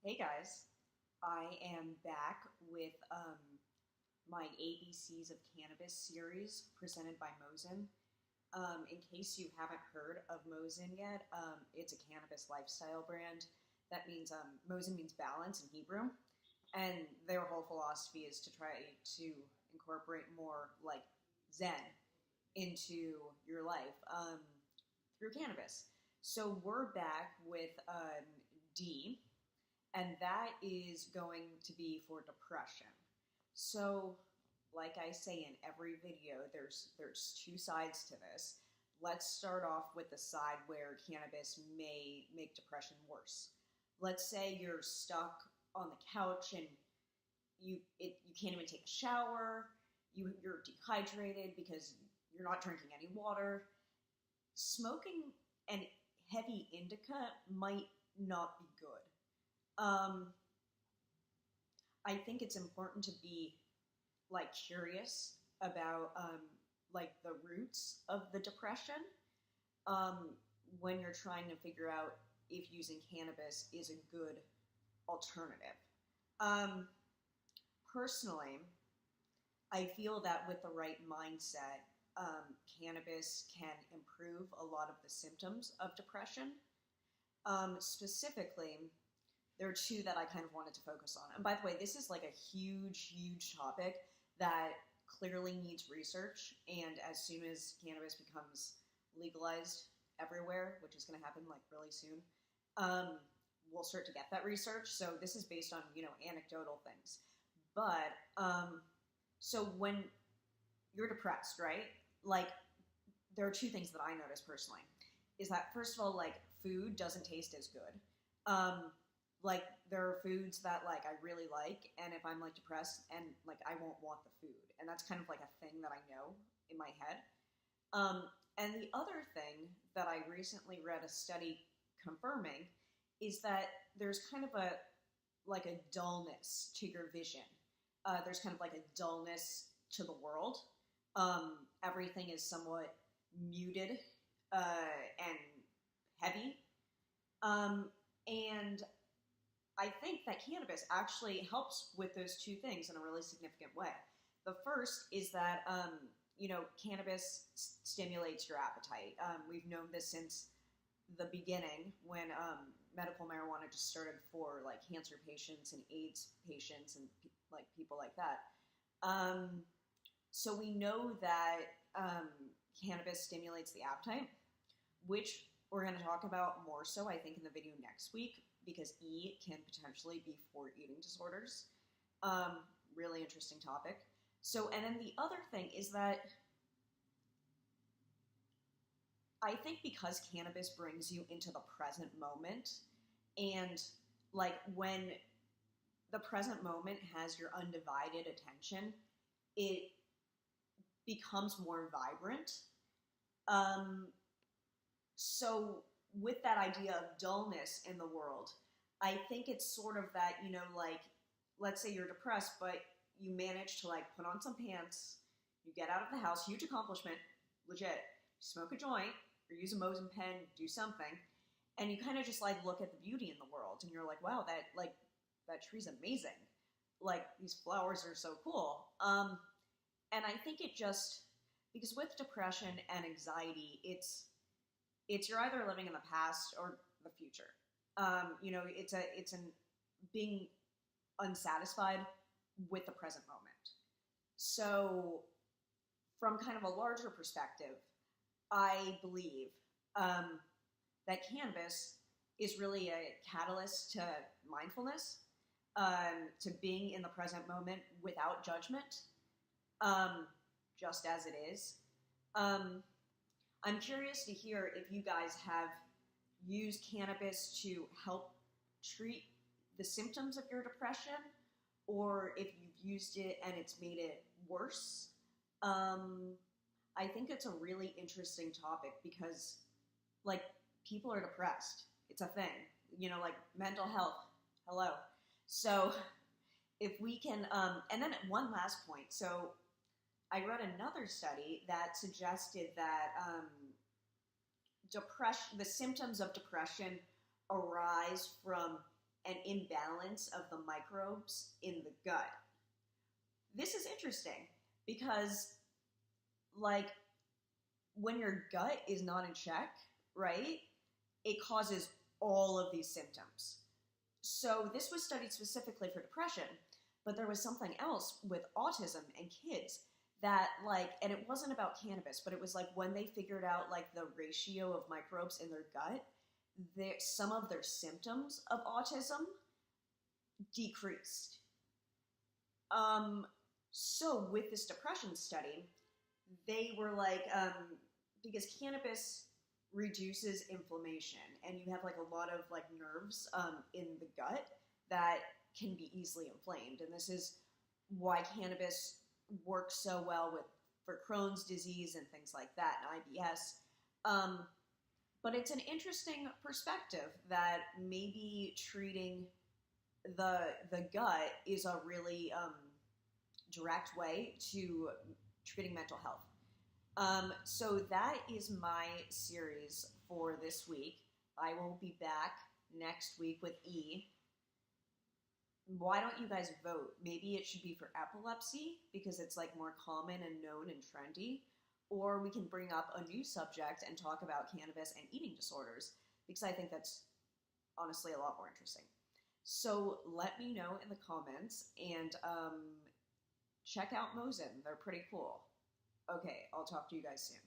Hey guys, I am back with my ABCs of Cannabis series presented by Mozen. In case you haven't heard of Mozen yet, it's a cannabis lifestyle brand. That means Mozen means balance in Hebrew, and their whole philosophy is to try to incorporate more like Zen into your life through cannabis. So we're back with D, and that is going to be for depression. So, like I say in every video, there's two sides to this. Let's start off with the side where cannabis may make depression worse. Let's say you're stuck on the couch and you can't even take a shower. You're dehydrated because you're not drinking any water. Smoking an heavy indica might not be good. I think it's important to be like curious about like the roots of the depression when you're trying to figure out if using cannabis is a good alternative. Personally, I feel that with the right mindset, cannabis can improve a lot of the symptoms of depression. Specifically, there are two that I kind of wanted to focus on. And by the way, this is like a huge topic that clearly needs research. And as soon as cannabis becomes legalized everywhere, which is going to happen like really soon, we'll start to get that research. So this is based on, anecdotal things. But, so when you're depressed, right? Like, there are two things that I notice personally. Is that, first of all, like, food doesn't taste as good. Like, there are foods that, like, I really like, and if I'm, like, depressed, and, like, I won't want the food. And that's kind of, like, a thing that I know in my head. And the other thing that I recently read a study confirming is that there's kind of a dullness to your vision. There's kind of, like, a dullness to the world. Everything is somewhat muted and heavy. And I think that cannabis actually helps with those two things in a really significant way. The first is that, cannabis stimulates your appetite. We've known this since the beginning when medical marijuana just started for like cancer patients and AIDS patients and like people like that. So we know that cannabis stimulates the appetite, which we're going to talk about more so, I think, in the video next week, because E can potentially be for eating disorders. Really interesting topic. So, and then the other thing is that I think because cannabis brings you into the present moment, and like when the present moment has your undivided attention, it becomes more vibrant. So with that idea of dullness in the world, I think it's sort of that, like, let's say you're depressed, but you manage to like put on some pants, you get out of the house, huge accomplishment, legit, smoke a joint or use a Mozen pen, do something, and you kind of just like look at the beauty in the world and you're like, wow, that tree's amazing. Like, these flowers are so cool. And I think it just, because with depression and anxiety, it's you're either living in the past or the future. It's an being unsatisfied with the present moment. So from kind of a larger perspective, I believe that cannabis is really a catalyst to mindfulness, to being in the present moment without judgment, just as it is. I'm curious to hear if you guys have used cannabis to help treat the symptoms of your depression, or if you've used it and it's made it worse. I think it's a really interesting topic because, like, people are depressed. It's a thing. Like, mental health. Hello. So if we can, and then one last point. So I read another study that suggested that the symptoms of depression arise from and imbalance of the microbes in the gut. This is interesting because, like, when your gut is not in check, right, it causes all of these symptoms. So this was studied specifically for depression, but there was something else with autism and kids that, like, and it wasn't about cannabis, but it was like when they figured out like the ratio of microbes in their gut, some of their symptoms of autism decreased. So with this depression study, they were like, because cannabis reduces inflammation, and you have like a lot of like nerves in the gut that can be easily inflamed, and this is why cannabis works so well for Crohn's disease and things like that, and IBS. But it's an interesting perspective that maybe treating the gut is a really direct way to treating mental health. So that is my series for this week. I will be back next week with E. Why don't you guys vote? Maybe it should be for epilepsy because it's like more common and known and trendy. Or we can bring up a new subject and talk about cannabis and eating disorders because I think that's honestly a lot more interesting. So let me know in the comments and check out Mozen. They're pretty cool. Okay, I'll talk to you guys soon.